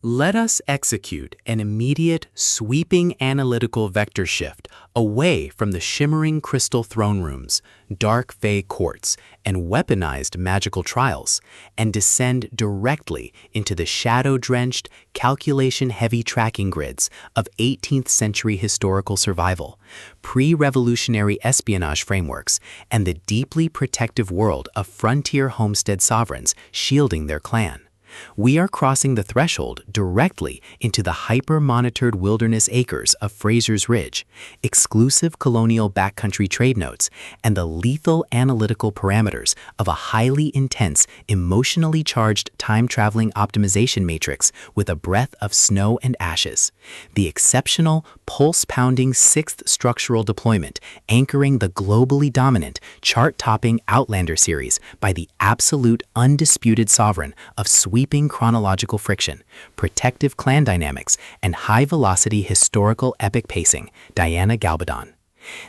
Let us execute an immediate, sweeping analytical vector shift away from the shimmering crystal throne rooms, dark fey courts, and weaponized magical trials, and descend directly into the shadow-drenched, calculation-heavy tracking grids of 18th century historical survival, pre-revolutionary espionage frameworks, and the deeply protective world of frontier homestead sovereigns shielding their clan. We are crossing the threshold directly into the hyper-monitored wilderness acres of Fraser's Ridge, exclusive colonial backcountry trade notes, and the lethal analytical parameters of a highly intense, emotionally charged time-traveling optimization matrix with a breath of snow and ashes. The exceptional, pulse-pounding sixth structural deployment anchoring the globally dominant, chart-topping Outlander series by the absolute, undisputed sovereign of sweeping chronological friction, protective clan dynamics, and high-velocity historical epic pacing, Diana Gabaldon.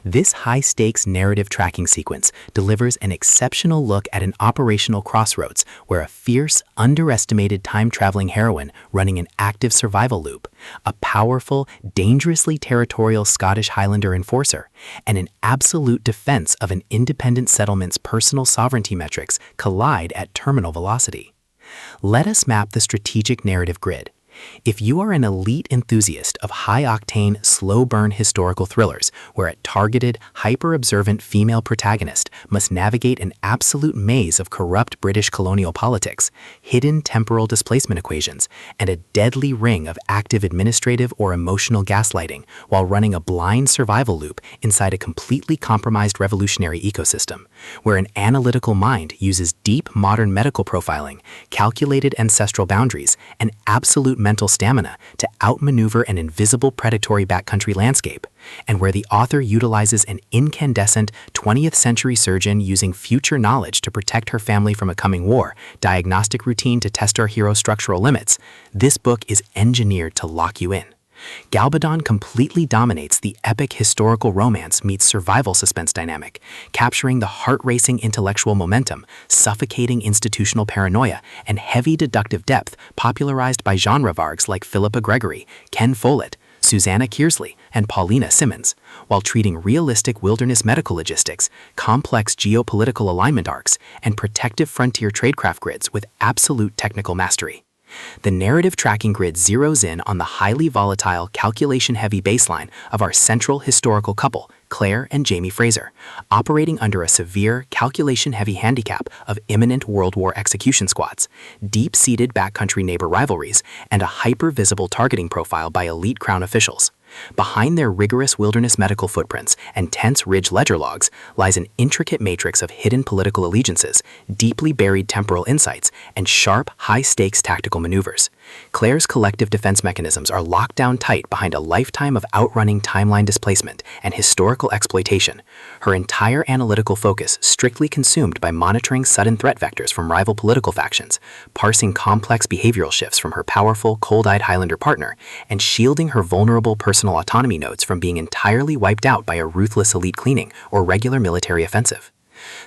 This high-stakes narrative tracking sequence delivers an exceptional look at an operational crossroads where a fierce, underestimated time-traveling heroine running an active survival loop, a powerful, dangerously territorial Scottish Highlander enforcer, and an absolute defense of an independent settlement's personal sovereignty metrics collide at terminal velocity. Let us map the strategic narrative grid. If you are an elite enthusiast of high-octane, slow-burn historical thrillers where a targeted, hyper-observant female protagonist must navigate an absolute maze of corrupt British colonial politics, hidden temporal displacement equations, and a deadly ring of active administrative or emotional gaslighting while running a blind survival loop inside a completely compromised revolutionary ecosystem, where an analytical mind uses deep modern medical profiling, calculated ancestral boundaries, and absolute mental stamina to outmaneuver an invisible predatory backcountry landscape, and where the author utilizes an incandescent 20th century surgeon using future knowledge to protect her family from a coming war, diagnostic routine to test our hero's structural limits, this book is engineered to lock you in. Gabaldon completely dominates the epic historical romance meets survival suspense dynamic, capturing the heart-racing intellectual momentum, suffocating institutional paranoia, and heavy deductive depth popularized by genre vargs like Philippa Gregory, Ken Follett, Susanna Kearsley, and Paulina Simmons, while treating realistic wilderness medical logistics, complex geopolitical alignment arcs, and protective frontier tradecraft grids with absolute technical mastery. The narrative tracking grid zeroes in on the highly volatile, calculation-heavy baseline of our central historical couple, Claire and Jamie Fraser, operating under a severe, calculation-heavy handicap of imminent World War execution squads, deep-seated backcountry neighbor rivalries, and a hyper-visible targeting profile by elite Crown officials. Behind their rigorous wilderness medical footprints and tense ridge ledger logs lies an intricate matrix of hidden political allegiances, deeply buried temporal insights, and sharp, high-stakes tactical maneuvers. Claire's collective defense mechanisms are locked down tight behind a lifetime of outrunning timeline displacement and historical exploitation, her entire analytical focus strictly consumed by monitoring sudden threat vectors from rival political factions, parsing complex behavioral shifts from her powerful, cold-eyed Highlander partner, and shielding her vulnerable personal autonomy nodes from being entirely wiped out by a ruthless elite cleaning or regular military offensive.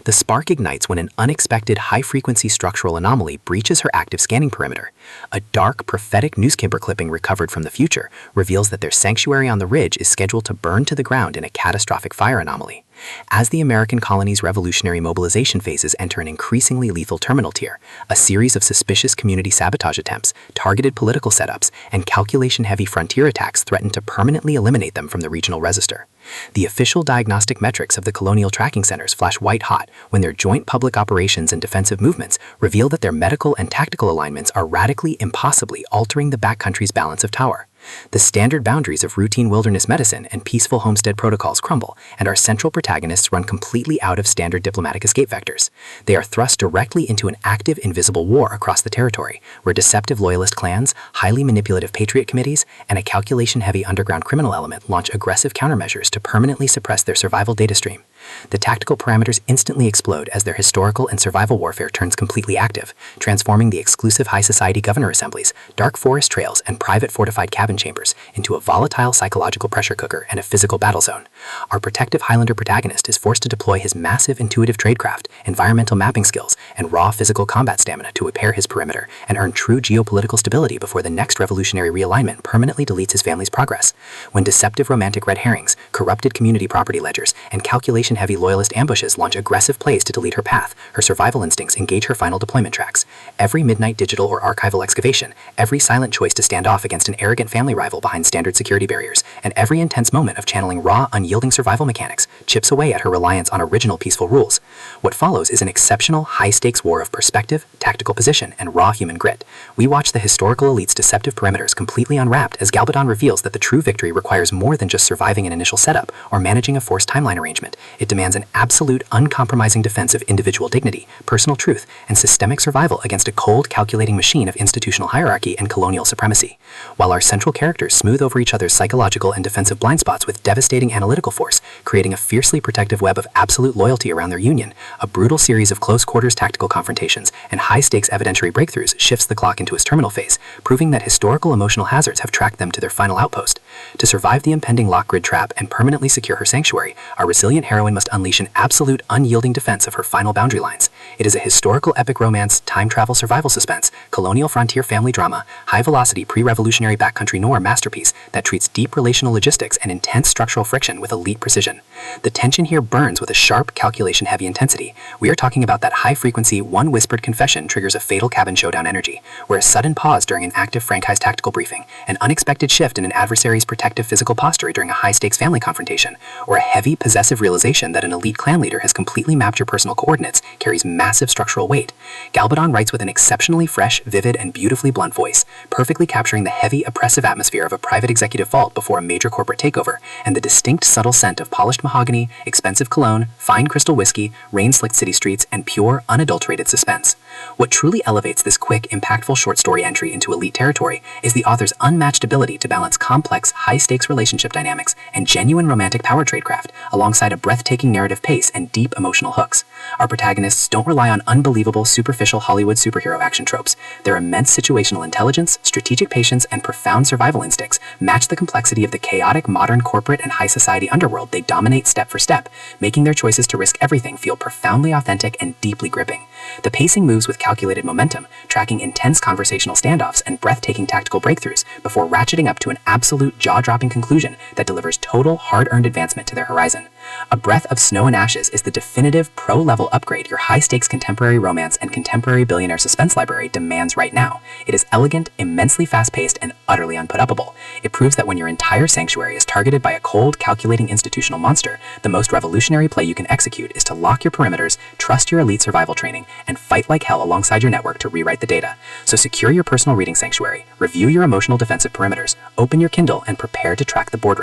The spark ignites when an unexpected high-frequency structural anomaly breaches her active scanning perimeter. A dark, prophetic newspaper clipping recovered from the future reveals that their sanctuary on the ridge is scheduled to burn to the ground in a catastrophic fire anomaly. As the American colony's revolutionary mobilization phases enter an increasingly lethal terminal tier, a series of suspicious community sabotage attempts, targeted political setups, and calculation-heavy frontier attacks threaten to permanently eliminate them from the regional register. The official diagnostic metrics of the colonial tracking centers flash white-hot when their joint public operations and defensive movements reveal that their medical and tactical alignments are radically, impossibly altering the backcountry's balance of power. The standard boundaries of routine wilderness medicine and peaceful homestead protocols crumble, and our central protagonists run completely out of standard diplomatic escape vectors. They are thrust directly into an active, invisible war across the territory, where deceptive loyalist clans, highly manipulative patriot committees, and a calculation-heavy underground criminal element launch aggressive countermeasures to permanently suppress their survival data stream. The tactical parameters instantly explode as their historical and survival warfare turns completely active, transforming the exclusive high society governor assemblies, dark forest trails, and private fortified cabin chambers into a volatile psychological pressure cooker and a physical battle zone. Our protective Highlander protagonist is forced to deploy his massive intuitive tradecraft, environmental mapping skills, and raw physical combat stamina to repair his perimeter and earn true geopolitical stability before the next revolutionary realignment permanently deletes his family's progress. When deceptive romantic red herrings, corrupted community property ledgers, and calculation-heavy loyalist ambushes launch aggressive plays to delete her path, her survival instincts engage her final deployment tracks. Every midnight digital or archival excavation, every silent choice to stand off against an arrogant family rival behind standard security barriers, and every intense moment of channeling raw, unyielding survival mechanics chips away at her reliance on original peaceful rules. What follows is an exceptional, high-stakes war of perspective, tactical position, and raw human grit. We watch the historical elite's deceptive perimeters completely unwrapped as Gabaldon reveals that the true victory requires more than just surviving an initial setup or managing a forced timeline arrangement. It demands an absolute, uncompromising defense of individual dignity, personal truth, and systemic survival against a cold, calculating machine of institutional hierarchy and colonial supremacy. While our central characters smooth over each other's psychological and defensive blind spots with devastating analytical force, creating a fiercely protective web of absolute loyalty around their union, a brutal series of close-quarters tactical confrontations and high-stakes evidentiary breakthroughs shifts the clock into its terminal phase, proving that historical emotional hazards have tracked them to their final outpost. To survive the impending lock-grid trap and permanently secure her sanctuary, our resilient heroine must unleash an absolute, unyielding defense of her final boundary lines. It is a historical epic romance, time-travel survival suspense, colonial frontier family drama, high-velocity pre-revolutionary backcountry noir masterpiece that treats deep relational logistics and intense structural friction with elite precision. The tension here burns with a sharp, calculation-heavy intensity. We are talking about that high-frequency, one-whispered confession triggers a fatal cabin showdown energy, where a sudden pause during an active Frankai's tactical briefing, an unexpected shift in an adversary's protective physical posture during a high-stakes family confrontation, or a heavy, possessive realization that an elite clan leader has completely mapped your personal coordinates carries massive structural weight. Gabaldon writes with an exceptionally fresh, vivid, and beautifully blunt voice, perfectly capturing the heavy, oppressive atmosphere of a private executive vault before a major corporate takeover, and the distinct, subtle scent of polished mahogany, expensive cologne, fine crystal whiskey, rain-slicked city streets, and pure, unadulterated suspense. What truly elevates this quick, impactful short story entry into elite territory is the author's unmatched ability to balance complex, high-stakes relationship dynamics and genuine romantic power tradecraft, alongside a breathtaking narrative pace and deep emotional hooks. Our protagonists don't rely on unbelievable, superficial Hollywood superhero action tropes. Their immense situational intelligence, strategic patience, and profound survival instincts match the complexity of the chaotic modern corporate and high society underworld they dominate step for step, making their choices to risk everything feel profoundly authentic and deeply gripping. The pacing moves with calculated momentum, tracking intense conversational standoffs and breathtaking tactical breakthroughs before ratcheting up to an absolute jaw-dropping conclusion that delivers total, hard-earned advancement to their horizon. A Breath of Snow and Ashes is the definitive pro-level upgrade your high-stakes contemporary romance and contemporary billionaire suspense library demands right now. It is elegant, immensely fast-paced, and utterly unput-upable. It proves that when your entire sanctuary is targeted by a cold, calculating institutional monster, the most revolutionary play you can execute is to lock your perimeters, trust your elite survival training, and fight like hell alongside your network to rewrite the data. So secure your personal reading sanctuary, review your emotional defensive perimeters, open your Kindle, and prepare to track the board.